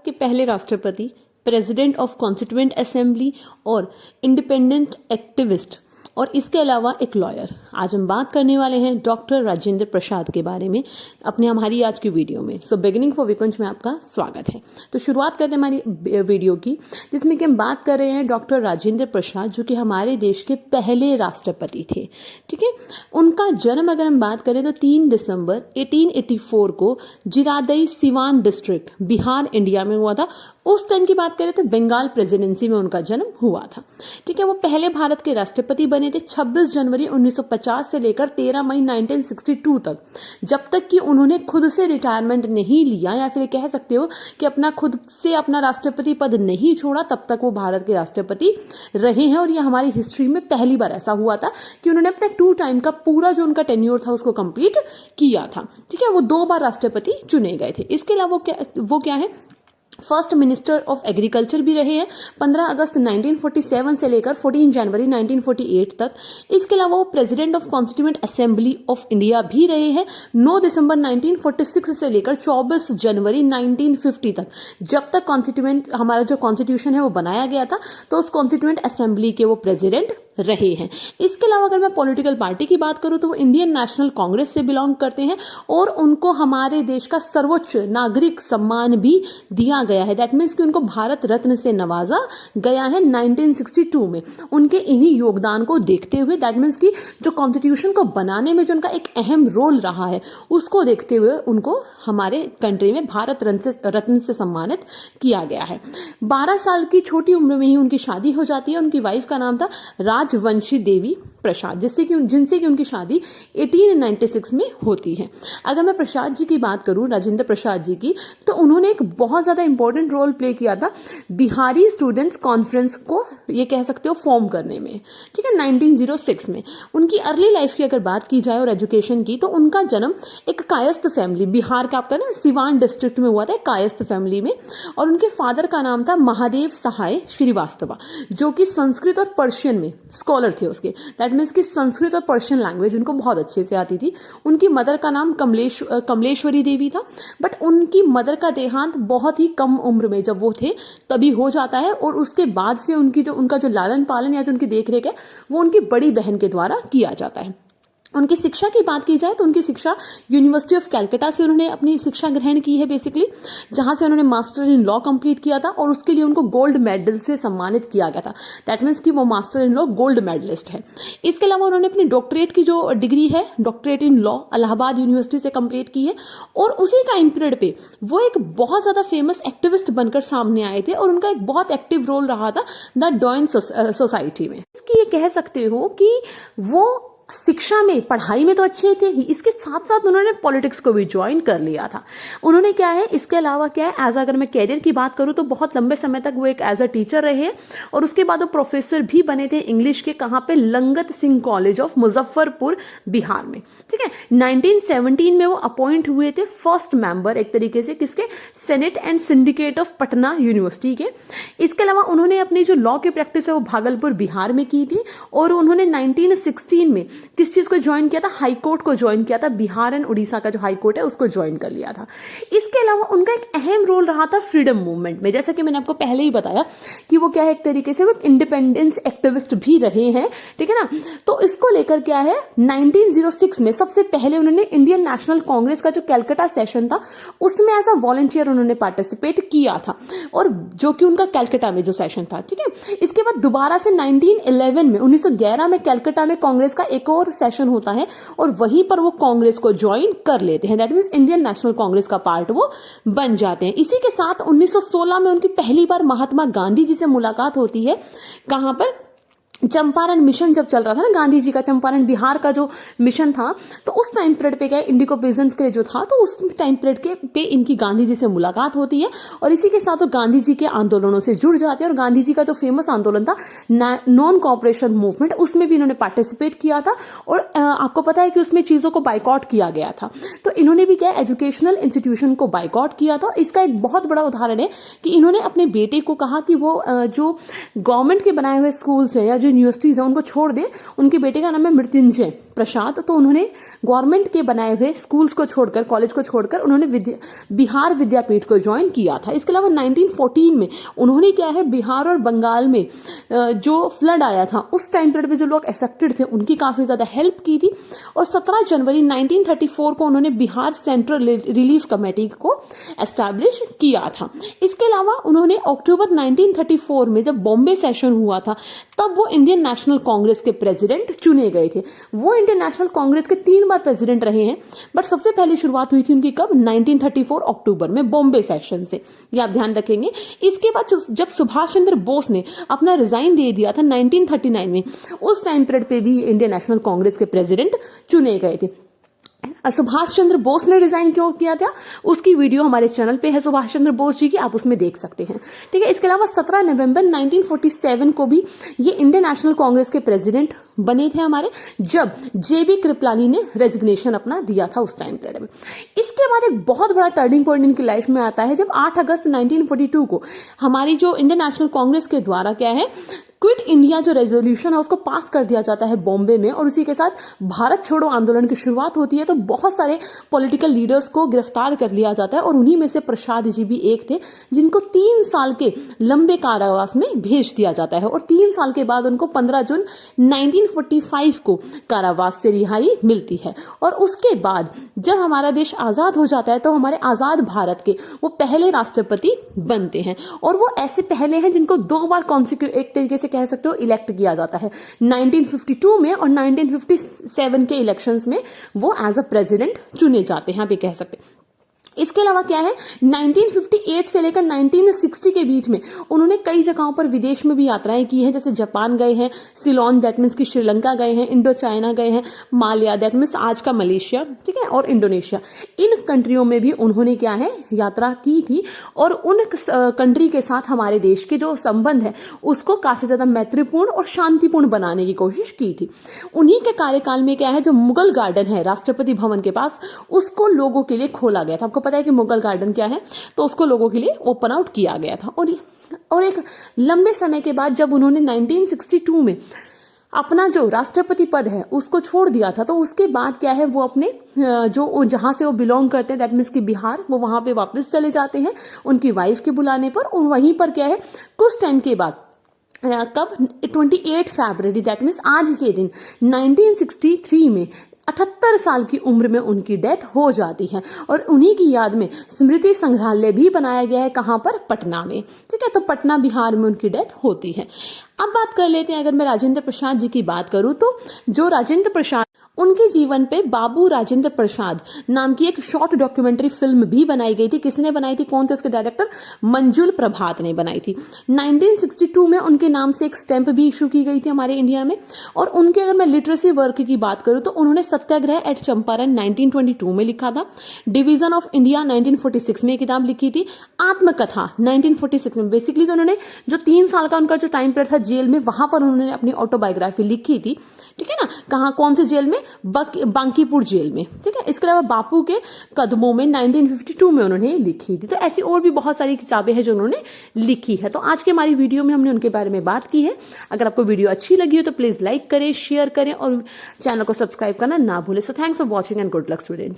के पहले राष्ट्रपति, प्रेसिडेंट ऑफ कॉन्स्टिट्यूएंट असेंबली और इंडिपेंडेंट एक्टिविस्ट और इसके अलावा एक लॉयर। आज हम बात करने वाले हैं डॉक्टर राजेंद्र प्रसाद के बारे में हमारी आज की वीडियो में। सो बिगिनिंग फॉर विकुंज में आपका स्वागत है। तो शुरुआत करते हैं हमारी वीडियो की, जिसमें कि हम बात कर रहे हैं डॉक्टर राजेंद्र प्रसाद, जो कि हमारे देश के पहले राष्ट्रपति थे। ठीक है, उनका जन्म अगर हम बात करें तो 3 दिसंबर 1884 को जिरादई सिवान डिस्ट्रिक्ट, बिहार, इंडिया में हुआ था। उस टाइम की बात करें तो बंगाल प्रेसिडेंसी में उनका जन्म हुआ था। ठीक है, वो पहले भारत के राष्ट्रपति बने थे 26 जनवरी 1950 से लेकर 13 मई 1962 तक, जब तक कि उन्होंने खुद से रिटायरमेंट नहीं लिया, या फिर कह सकते हो कि खुद से अपना राष्ट्रपति पद नहीं छोड़ा, तब तक वो भारत के राष्ट्रपति रहे हैं। और ये हमारी हिस्ट्री में पहली बार ऐसा हुआ था कि उन्होंने अपना 2 टाइम का पूरा जो उनका टेन्योर था उसको कंप्लीट किया था। ठीक है, वो 2 बार राष्ट्रपति चुने गए थे। इसके अलावा वो क्या है, फर्स्ट मिनिस्टर ऑफ एग्रीकल्चर भी रहे हैं 15 अगस्त 1947 से लेकर 14 जनवरी 1948 तक। इसके अलावा वो president of constituent assembly of India भी रहे हैं 9 दिसंबर 1946 से लेकर 24 जनवरी 1950 तक, जब तक हमारा जो कॉन्स्टिट्यूशन है वो बनाया गया था, तो उस कॉन्स्टिट्यूएंट असेंबली के वो प्रेसिडेंट रहे हैं। इसके अलावा अगर मैं पॉलिटिकल पार्टी की बात करूं तो वो इंडियन नेशनल कांग्रेस से बिलोंग करते हैं और उनको हमारे देश का सर्वोच्च नागरिक सम्मान भी दिया गया है। दैट मीन्स कि उनको भारत रत्न से नवाजा गया है 1962 में। उनके इन्हीं योगदान को देखते हुए, दैट मीन्स कि जो कॉन्स्टिट्यूशन को बनाने में जो उनका एक अहम रोल रहा है, उसको देखते हुए उनको हमारे कंट्री में भारत रत्न से सम्मानित किया गया है। 12 साल की छोटी उम्र में ही उनकी शादी हो जाती है। उनकी वाइफ का नाम था राजवंशी देवी प्रसाद, जिनसे कि उनकी शादी 1896 में होती है। अगर मैं प्रसाद जी की बात करूं, राजेंद्र प्रसाद जी की, तो उन्होंने एक बहुत ज्यादा इंपॉर्टेंट रोल प्ले किया था बिहारी स्टूडेंट्स कॉन्फ्रेंस को, ये कह सकते हो, फॉर्म करने में। ठीक है, 1906 में। उनकी अर्ली लाइफ की अगर बात की जाए और एजुकेशन की, तो उनका जन्म एक कायस्थ फैमिली, बिहार का आपका सिवान डिस्ट्रिक्ट में हुआ था, कायस्थ फैमिली में। और उनके फादर का नाम था महादेव सहाय श्रीवास्तव, जो कि संस्कृत और पर्शियन में स्कॉलर थे उसके। दैट मीन्स कि संस्कृत और पर्शियन लैंग्वेज उनको बहुत अच्छे से आती थी। उनकी मदर का नाम कमलेश्वरी देवी था, बट उनकी मदर का देहांत बहुत ही कम उम्र में जब वो थे तभी हो जाता है। और उसके बाद से उनका जो लालन पालन या जो उनकी देखरेख है वो उनकी बड़ी बहन के द्वारा किया जाता है। उनकी शिक्षा की बात की जाए तो उनकी शिक्षा यूनिवर्सिटी ऑफ कैलकाटा से उन्होंने अपनी शिक्षा ग्रहण की है बेसिकली, जहां से उन्होंने मास्टर इन लॉ कंप्लीट किया था और उसके लिए उनको गोल्ड मेडल से सम्मानित किया गया था। दैट मीन्स कि वो master in law gold medallist है। इसके अलावा उन्होंने अपनी डॉक्टरेट की जो डिग्री है, doctorate in law, Allahabad university से कंप्लीट की है। और उसी टाइम पीरियड पे वो एक बहुत ज्यादा फेमस एक्टिविस्ट बनकर सामने आए थे और उनका एक बहुत एक्टिव रोल रहा था द डॉइन सोसाइटी में। इसकी ये कह सकते हो कि वो शिक्षा में, पढ़ाई में तो अच्छे थे ही, इसके साथ साथ उन्होंने पॉलिटिक्स को भी ज्वाइन कर लिया था। उन्होंने क्या है, इसके अलावा क्या है, अगर मैं कैरियर की बात करूं तो बहुत लंबे समय तक वो एक एज अ टीचर रहे और उसके बाद वो प्रोफेसर भी बने थे इंग्लिश के। कहां पे, लंगत सिंह कॉलेज ऑफ मुजफ्फरपुर, बिहार में। ठीक है, 1917 में वो अपॉइंट हुए थे फर्स्ट मेंबर एक तरीके से, किसके, senate and syndicate of Patna university के। इसके अलावा उन्होंने अपनी जो लॉ की प्रैक्टिस है वो भागलपुर, बिहार में की थी। और उन्होंने 1916 में किस चीज को ज्वाइन किया था, हाई कोर्ट को ज्वाइन किया था। बिहार एंड उड़ीसा का जो हाई कोर्ट है उसको ज्वाइन कर लिया था। इसके अलावा उनका एक अहम रोल रहा था फ्रीडम मूवमेंट में, जैसा कि मैंने आपको पहले ही बताया कि वो क्या है, एक तरीके से वो इंडिपेंडेंस एक्टिविस्ट भी रहे हैं। ठीक है ना, तो इसको लेकर क्या है, 1906 में सबसे पहले उन्होंने इंडियन नेशनल कांग्रेस का जो कैलकाटा सेशन था उसमें एज अ वॉलंटियर उन्होंने पार्टिसिपेट किया था, और जो कि उनका कैलकाटा में जो सेशन था। ठीक है, इसके बाद दोबारा से 1911 में कैलकाटा में कांग्रेस का एक और सेशन होता है और वहीं पर वो कांग्रेस को ज्वाइन कर लेते हैं। That means Indian national Congress का पार्ट वो बन जाते हैं। इसी के साथ 1916 में उनकी पहली बार महात्मा गांधी जी से मुलाकात होती है। कहां पर, चंपारण मिशन जब चल रहा था ना गांधी जी का, चंपारण बिहार का जो मिशन था, तो उस टाइम पीरियड पे क्या इंडिको पेजेंट्स के लिए जो था, तो उस टाइम पीरियड के पे इनकी गांधी जी से मुलाकात होती है और इसी के साथ वो गांधी जी के आंदोलनों से जुड़ जाते हैं। और गांधी जी का जो फेमस आंदोलन था नॉन कॉपरेशन मूवमेंट, उसमें भी इन्होंने पार्टिसिपेट किया था और आपको पता है कि उसमें चीजों को बाइकआउट किया गया था। तो इन्होंने भी क्या एजुकेशनल इंस्टीट्यूशन को बाइकआउट किया था। इसका एक बहुत बड़ा उदाहरण है कि इन्होंने अपने बेटे को कहा कि वो जो गवर्नमेंट के बनाए हुए स्कूल्स हैं या जो यूनिवर्सिटीज़ हैं उनको छोड़ दें। उनके बेटे का नाम है मृत्युंजय प्रसाद, तो उन्होंने गवर्नमेंट के बनाए हुए स्कूल्स को छोड़कर, कॉलेज को छोड़कर उन्होंने बिहार विद्यापीठ को ज्वाइन किया था। इसके अलावा 1914 में उन्होंने क्या है, बिहार और बंगाल में जो फ्लड आया था उस टाइम पीरियड में जो लोग अफेक्टेड थे उनकी काफ़ी ज़्यादा हेल्प की थी। और 17 जनवरी 1934 को उन्होंने बिहार सेंट्रल रिलीफ कमेटी को एस्टैब्लिश किया था। इसके अलावा उन्होंने अक्टूबर 1934 में जब बॉम्बे सेशन हुआ था तब वो इंडियन नेशनल कांग्रेस के प्रेसिडेंट चुने गए थे। वो इंडियन नेशनल कांग्रेस के 3 बार प्रेसिडेंट रहे हैं, बट सबसे पहले शुरुआत हुई थी उनकी कब, 1934 अक्टूबर में बॉम्बे सेशन से, ये आप ध्यान रखेंगे। इसके बाद जब सुभाष चंद्र बोस ने अपना रिजाइन दे दिया था 1939 में, उस टाइम पीरियड पे भी इंडियन नेशनल कांग्रेस के प्रेसिडेंट चुने गए थे। सुभाष चंद्र बोस ने रिजाइन क्यों किया था, उसकी वीडियो हमारे चैनल पे है सुभाष चंद्र बोस जी की, आप उसमें देख सकते हैं, ठीक है। इसके अलावा 17 नवंबर 1947 को भी ये इंडियन नेशनल कांग्रेस के प्रेसिडेंट बने थे हमारे, जब जेबी कृपलानी ने रेजिग्नेशन अपना दिया था उस टाइम पीरियड में। इसके बाद एक बहुत बड़ा टर्निंग पॉइंट इनकी लाइफ में आता है जब 8 अगस्त 1942 को हमारी जो इंडियन नेशनल कांग्रेस के द्वारा क्या है, क्विट इंडिया जो रेजोल्यूशन है उसको पास कर दिया जाता है बॉम्बे में, और उसी के साथ भारत छोड़ो आंदोलन की शुरुआत होती है। तो बहुत सारे पॉलिटिकल लीडर्स को गिरफ्तार कर लिया जाता है और उन्हीं में से प्रसाद जी भी एक थे, जिनको 3 साल के लंबे कारावास में भेज दिया जाता है। और 3 साल के बाद उनको 15 जून 1945 को कारावास से रिहाई मिलती है। और उसके बाद जब हमारा देश आजाद हो जाता है तो हमारे आजाद भारत के वो पहले राष्ट्रपति बनते हैं, और वो ऐसे पहले हैं जिनको 2 बार एक तरीके से कह सकते हो इलेक्ट किया जाता है, 1952 में और 1957 के इलेक्शंस में वो एज अ प्रेसिडेंट चुने जाते हैं, आप ये कह सकते हैं। इसके अलावा क्या है, 1958 से लेकर 1960 के बीच में उन्होंने कई जगहों पर विदेश में भी यात्राएं की हैं, जैसे जापान गए हैं, सिलोन दैट मीन्स की श्रीलंका गए हैं, इंडो चाइना गए हैं, माल्या दैट मीन्स आज का मलेशिया, ठीक है, और इंडोनेशिया। इन कंट्रियों में भी उन्होंने क्या है, यात्रा की थी, और उन कंट्री के साथ हमारे देश के जो संबंध है उसको काफी ज्यादा मैत्रीपूर्ण और शांतिपूर्ण बनाने की कोशिश की थी। उन्हीं के कार्यकाल में क्या है, जो मुगल गार्डन है राष्ट्रपति भवन के पास, उसको लोगों के लिए खोला गया था। आपको पता है कि मुगल गार्डन क्या है, तो उसको लोगों के लिए ओपन आउट किया गया था। और एक लंबे समय के बाद जब उन्होंने 1962 में अपना जो राष्ट्रपति पद है उसको छोड़ दिया था, तो उसके बाद क्या है, वो अपने जो जहां से वो बिलोंग करते हैं दैट मीन्स की बिहार, वो वहां पे वापस चले जाते हैं उनकी वाइफ के बुलाने पर। और वहीं पर क्या है, कुछ टाइम के बाद कब 28 फरवरी दैट मीन्स आज के दिन 1963 में 78 साल की उम्र में उनकी डेथ हो जाती है। और उन्हीं की याद में स्मृति संग्रहालय भी बनाया गया है, कहां पर, पटना में, ठीक है। तो पटना बिहार में उनकी डेथ होती है। अब बात कर लेते हैं, अगर मैं राजेंद्र प्रसाद जी की बात करूं तो जो राजेंद्र प्रसाद, उनके जीवन पे बाबू राजेंद्र प्रसाद नाम की एक शॉर्ट डॉक्यूमेंट्री फिल्म भी बनाई गई थी। किसने बनाई थी, कौन थे उसके डायरेक्टर, मंजुल प्रभात ने बनाई थी। 1962 में उनके नाम से एक स्टैंप भी इशू की गई थी हमारे इंडिया में। और उनके अगर मैं लिटरेसी वर्क की बात करूं तो उन्होंने सत्याग्रह एट चंपारण 1922 में लिखा था, डिवीजन ऑफ इंडिया 1946 में किताब लिखी थी, आत्मकथा 1946 में। बेसिकली तो उन्होंने जो 3 साल का उनका जो टाइम पीरियड था जेल में, वहां पर उन्होंने अपनी ऑटोबायोग्राफी लिखी थी, ठीक है ना। कहां, कौन से जेल में, बांकीपुर जेल में, ठीक है। इसके अलावा बापू के कदमों में 1952 में उन्होंने लिखी थी। तो ऐसी और भी बहुत सारी किताबें हैं जो उन्होंने लिखी है। तो आज के हमारी वीडियो में हमने उनके बारे में बात की है। अगर आपको वीडियो अच्छी लगी हो तो प्लीज लाइक करें, शेयर करें और चैनल को सब्सक्राइब करना ना भूलें। So thanks for watching and good luck student.